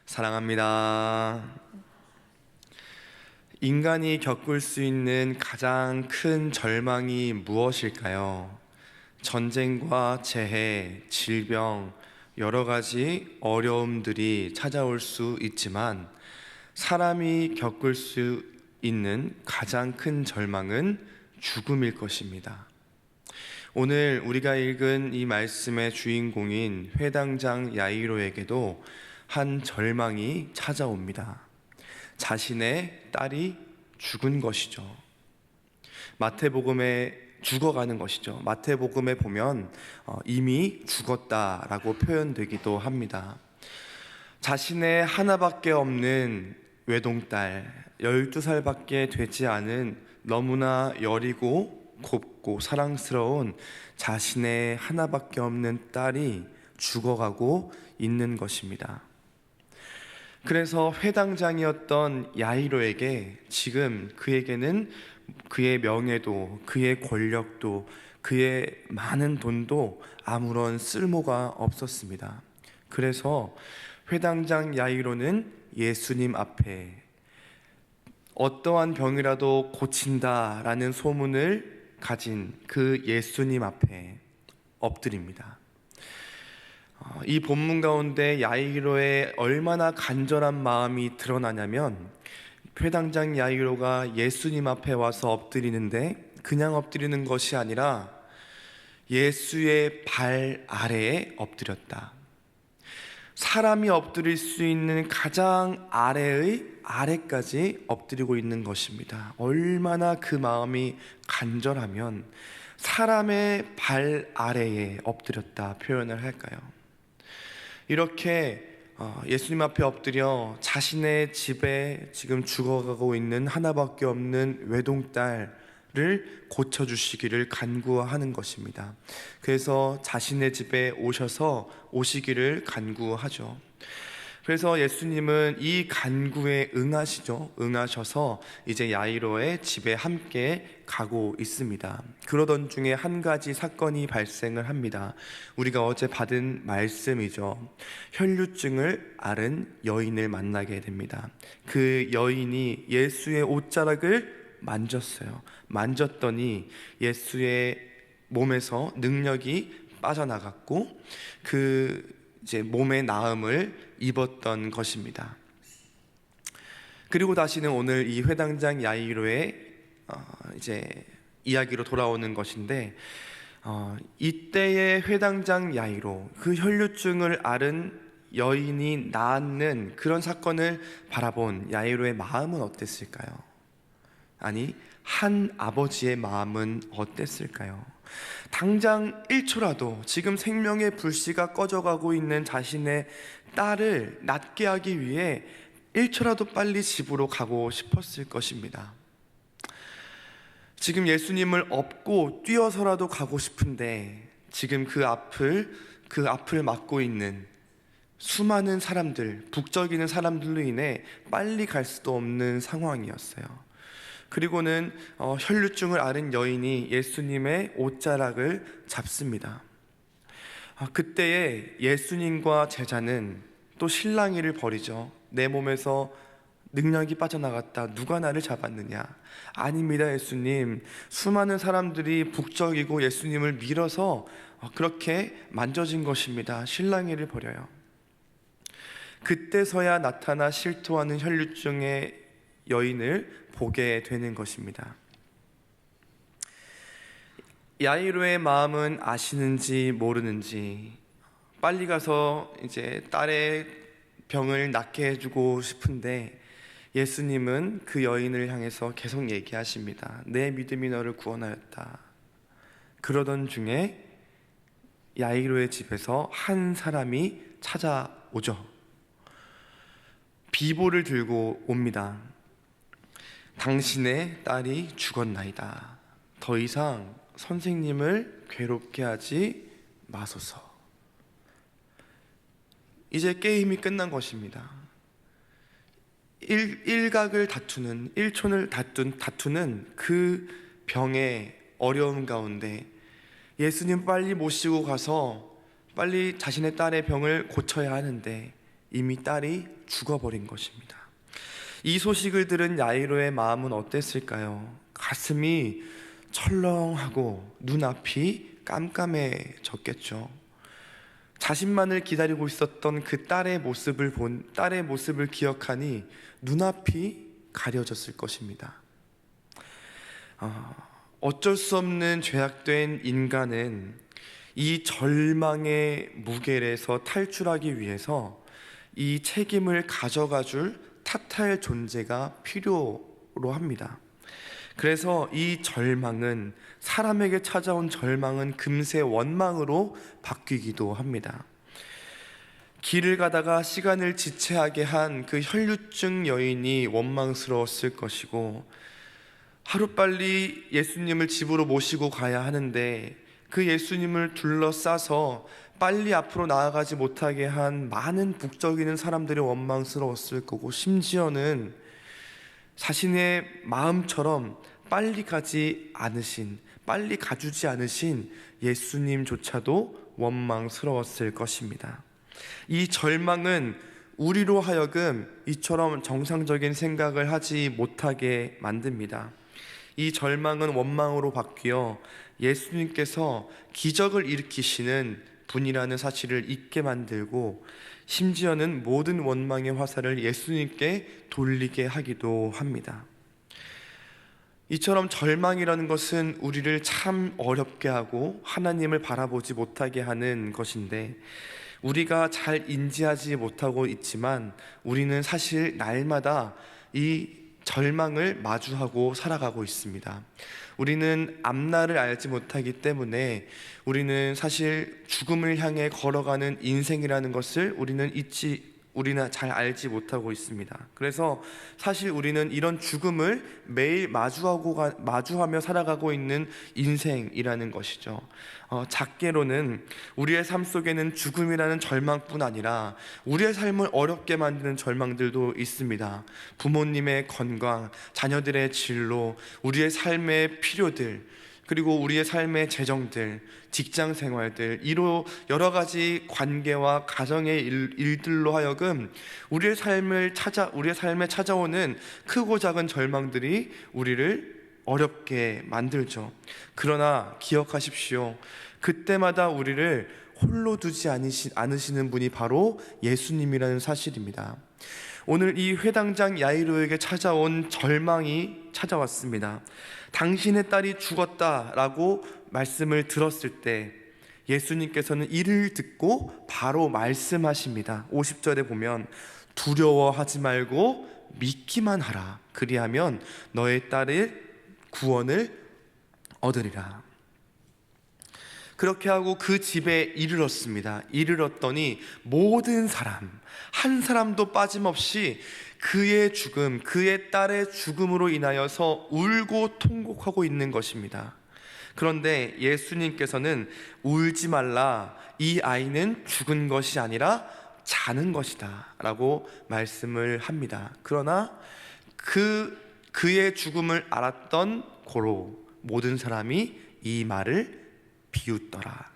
사랑합니다. 인간이 겪을 수 있는 가장 큰 절망이 무엇일까요? 전쟁과 재해, 질병, 여러 가지 어려움들이 찾아올 수 있지만 사람이 겪을 수 있는 가장 큰 절망은 죽음일 것입니다. 오늘 우리가 읽은 이 말씀의 주인공인 회당장 야이로에게도 한 절망이 찾아옵니다. 자신의 딸이 죽은 것이죠. 마태복음에 죽어가는 것이죠. 마태복음에 보면 이미 죽었다라고 표현되기도 합니다. 자신의 하나밖에 없는 외동딸, 12살밖에 되지 않은 너무나 여리고 곱고 사랑스러운 자신의 하나밖에 없는 딸이 죽어가고 있는 것입니다. 그래서 회당장이었던 야이로에게 지금 그에게는 그의 명예도, 그의 권력도, 그의 많은 돈도 아무런 쓸모가 없었습니다. 그래서 회당장 야이로는 예수님 앞에 어떠한 병이라도 고친다라는 소문을 가진 그 예수님 앞에 엎드립니다. 이 본문 가운데 야이로의 얼마나 간절한 마음이 드러나냐면 회당장 야이로가 예수님 앞에 와서 엎드리는데 그냥 엎드리는 것이 아니라 예수의 발 아래에 엎드렸다. 사람이 엎드릴 수 있는 가장 아래의 아래까지 엎드리고 있는 것입니다. 얼마나 그 마음이 간절하면 사람의 발 아래에 엎드렸다 표현을 할까요? 이렇게 예수님 앞에 엎드려 자신의 집에 지금 죽어가고 있는 하나밖에 없는 외동딸을 고쳐주시기를 간구하는 것입니다. 그래서 자신의 집에 오시기를 간구하죠. 그래서 예수님은 이 간구에 응하셔서 이제 야이로의 집에 함께 가고 있습니다. 그러던 중에 한 가지 사건이 발생을 합니다. 우리가 어제 받은 말씀이죠. 혈류증을 앓은 여인을 만나게 됩니다. 그 여인이 예수의 옷자락을 만졌어요. 만졌더니 예수의 몸에서 능력이 빠져나갔고 이제 몸의 나음을 입었던 것입니다. 그리고 다시는 오늘 이 회당장 야이로의 이제 이야기로 돌아오는 것인데 이때의 회당장 야이로, 그 혈류증을 앓은 여인이 낳는 그런 사건을 바라본 야이로의 마음은 어땠을까요? 아니, 한 아버지의 마음은 어땠을까요? 당장 1초라도 지금 생명의 불씨가 꺼져가고 있는 자신의 딸을 낫게 하기 위해 1초라도 빨리 집으로 가고 싶었을 것입니다. 지금 예수님을 업고 뛰어서라도 가고 싶은데 지금 그 앞을 막고 있는 수많은 사람들, 북적이는 사람들로 인해 빨리 갈 수도 없는 상황이었어요. 그리고는 혈류증을 앓은 여인이 예수님의 옷자락을 잡습니다. 그때에 예수님과 제자는 또 실랑이를 벌이죠. 내 몸에서 능력이 빠져나갔다. 누가 나를 잡았느냐? 아닙니다, 예수님. 수많은 사람들이 북적이고 예수님을 밀어서 그렇게 만져진 것입니다. 실랑이를 벌여요. 그때서야 나타나 실토하는 혈류증의 여인을 보게 되는 것입니다. 야이로의 마음은 아시는지 모르는지 빨리 가서 이제 딸의 병을 낫게 해주고 싶은데 예수님은 그 여인을 향해서 계속 얘기하십니다. 내 믿음이 너를 구원하였다. 그러던 중에 야이로의 집에서 한 사람이 찾아오죠. 비보를 들고 옵니다. 당신의 딸이 죽었나이다. 더 이상 선생님을 괴롭게 하지 마소서. 이제 게임이 끝난 것입니다. 일각을 다투는, 일촌을 다투는 그 병의 어려움 가운데 예수님 빨리 모시고 가서 빨리 자신의 딸의 병을 고쳐야 하는데 이미 딸이 죽어버린 것입니다. 이 소식을 들은 야이로의 마음은 어땠을까요? 가슴이 철렁하고 눈앞이 깜깜해졌겠죠. 자신만을 기다리고 있었던 그 딸의 모습을 기억하니 눈앞이 가려졌을 것입니다. 어쩔 수 없는 죄악된 인간은 이 절망의 무게에서 탈출하기 위해서 이 책임을 가져가 줄 탓할 존재가 필요로 합니다. 그래서 이 절망은, 사람에게 찾아온 절망은 금세 원망으로 바뀌기도 합니다. 길을 가다가 시간을 지체하게 한 그 혈류증 여인이 원망스러웠을 것이고, 하루빨리 예수님을 집으로 모시고 가야 하는데 그 예수님을 둘러싸서 빨리 앞으로 나아가지 못하게 한 많은 북적이는 사람들이 원망스러웠을 거고, 심지어는 자신의 마음처럼 빨리 가주지 않으신 예수님조차도 원망스러웠을 것입니다. 이 절망은 우리로 하여금 이처럼 정상적인 생각을 하지 못하게 만듭니다. 이 절망은 원망으로 바뀌어 예수님께서 기적을 일으키시는 분이라는 사실을 잊게 만들고, 심지어는 모든 원망의 화살을 예수님께 돌리게 하기도 합니다. 이처럼 절망이라는 것은 우리를 참 어렵게 하고 하나님을 바라보지 못하게 하는 것인데, 우리가 잘 인지하지 못하고 있지만 우리는 사실 날마다 이 절망을 마주하고 살아가고 있습니다. 우리는 앞날을 알지 못하기 때문에 우리는 사실 죽음을 향해 걸어가는 인생이라는 것을 우리는 잘 알지 못하고 있습니다. 그래서 사실 우리는 이런 죽음을 매일 마주하며 살아가고 있는 인생이라는 것이죠. 작게로는 우리의 삶 속에는 죽음이라는 절망뿐 아니라 우리의 삶을 어렵게 만드는 절망들도 있습니다. 부모님의 건강, 자녀들의 진로, 우리의 삶의 필요들, 그리고 우리의 삶의 재정들, 직장 생활들, 이로 여러 가지 관계와 가정의 일들로 하여금 우리의 삶에 찾아오는 크고 작은 절망들이 우리를 어렵게 만들죠. 그러나 기억하십시오. 그때마다 우리를 홀로 두지 않으시는 분이 바로 예수님이라는 사실입니다. 오늘 이 회당장 야이로에게 찾아온 절망이 찾아왔습니다. 당신의 딸이 죽었다라고 말씀을 들었을 때 예수님께서는 이를 듣고 바로 말씀하십니다. 50절에 보면 두려워하지 말고 믿기만 하라. 그리하면 너의 딸의 구원을 얻으리라. 그렇게 하고 그 집에 이르렀습니다. 이르렀더니 모든 사람, 한 사람도 빠짐없이 그의 딸의 죽음으로 인하여서 울고 통곡하고 있는 것입니다. 그런데 예수님께서는 울지 말라, 이 아이는 죽은 것이 아니라 자는 것이다 라고 말씀을 합니다. 그러나 그의 죽음을 알았던 고로 모든 사람이 이 말을 비웃더라.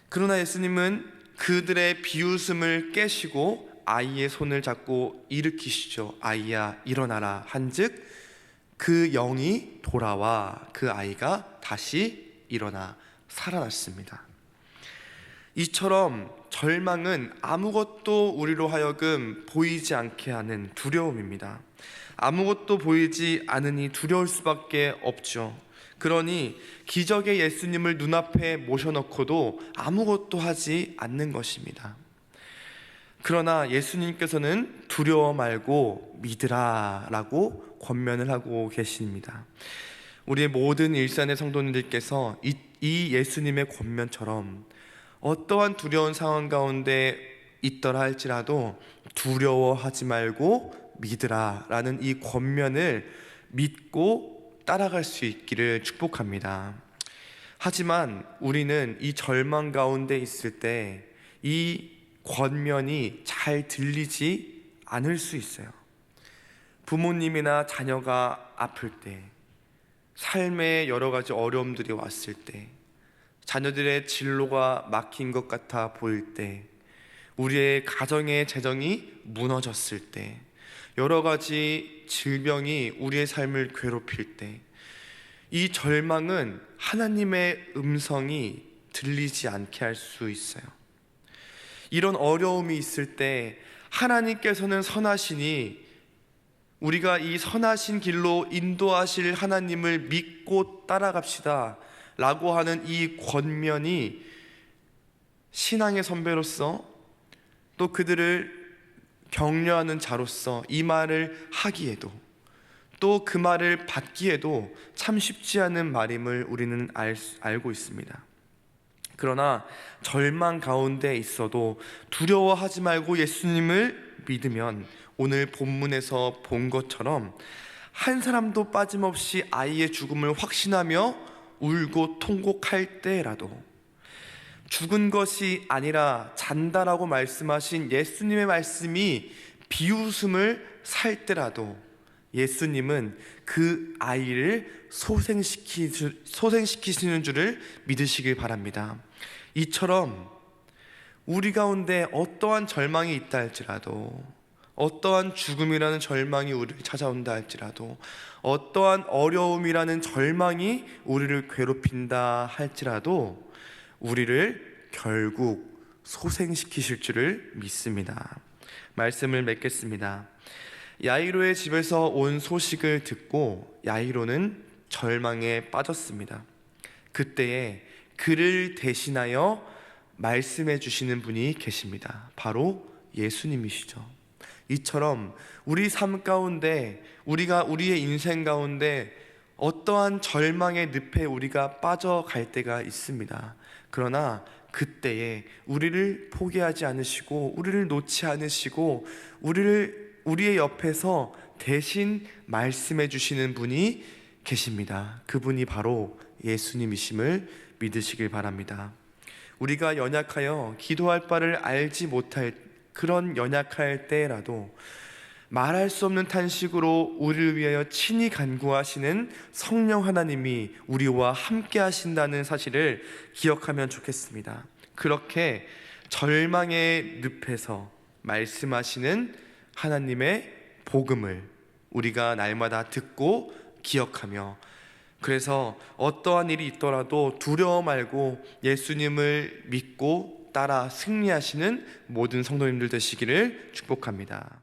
그러나 예수님은 그들의 비웃음을 깨시고 아이의 손을 잡고 일으키시죠. 아이야 일어나라 한즉 그 영이 돌아와 그 아이가 다시 일어나 살아났습니다. 이처럼 절망은 아무것도 우리로 하여금 보이지 않게 하는 두려움입니다. 아무것도 보이지 않으니 두려울 수밖에 없죠. 그러니 기적의 예수님을 눈앞에 모셔놓고도 아무것도 하지 않는 것입니다. 그러나 예수님께서는 두려워 말고 믿으라 라고 권면을 하고 계십니다. 우리의 모든 일산의 성도님들께서 이 예수님의 권면처럼 어떠한 두려운 상황 가운데 있더라 할지라도 두려워하지 말고 믿으라 라는 이 권면을 믿고 따라갈 수 있기를 축복합니다. 하지만 우리는 이 절망 가운데 있을 때 이 권면이 잘 들리지 않을 수 있어요. 부모님이나 자녀가 아플 때, 삶에 여러 가지 어려움들이 왔을 때, 자녀들의 진로가 막힌 것 같아 보일 때, 우리의 가정의 재정이 무너졌을 때, 여러 가지 질병이 우리의 삶을 괴롭힐 때, 이 절망은 하나님의 음성이 들리지 않게 할 수 있어요. 이런 어려움이 있을 때 하나님께서는 선하시니 우리가 이 선하신 길로 인도하실 하나님을 믿고 따라갑시다 라고 하는 이 권면이 신앙의 선배로서 또 그들을 격려하는 자로서 이 말을 하기에도 또 그 말을 받기에도 참 쉽지 않은 말임을 우리는 알고 있습니다. 그러나 절망 가운데 있어도 두려워하지 말고 예수님을 믿으면 오늘 본문에서 본 것처럼 한 사람도 빠짐없이 아이의 죽음을 확신하며 울고 통곡할 때라도, 죽은 것이 아니라 잔다라고 말씀하신 예수님의 말씀이 비웃음을 살 때라도 예수님은 그 아이를 소생시키시는 줄을 믿으시길 바랍니다. 이처럼 우리 가운데 어떠한 절망이 있다 할지라도, 어떠한 죽음이라는 절망이 우리를 찾아온다 할지라도, 어떠한 어려움이라는 절망이 우리를 괴롭힌다 할지라도 우리를 결국 소생시키실 줄을 믿습니다. 말씀을 맺겠습니다. 야이로의 집에서 온 소식을 듣고 야이로는 절망에 빠졌습니다. 그때에 그를 대신하여 말씀해 주시는 분이 계십니다. 바로 예수님이시죠. 이처럼 우리 삶 가운데, 우리의 인생 가운데 어떠한 절망의 늪에 우리가 빠져갈 때가 있습니다. 그러나 그때에 우리를 포기하지 않으시고 우리를 놓지 않으시고 우리의 옆에서 대신 말씀해 주시는 분이 계십니다. 그분이 바로 예수님이심을 믿으시길 바랍니다. 우리가 연약하여 기도할 바를 알지 못할 그런 연약할 때라도 말할 수 없는 탄식으로 우리를 위하여 친히 간구하시는 성령 하나님이 우리와 함께 하신다는 사실을 기억하면 좋겠습니다. 그렇게 절망의 늪에서 말씀하시는 하나님의 복음을 우리가 날마다 듣고 기억하며, 그래서 어떠한 일이 있더라도 두려워 말고 예수님을 믿고 따라 승리하시는 모든 성도님들 되시기를 축복합니다.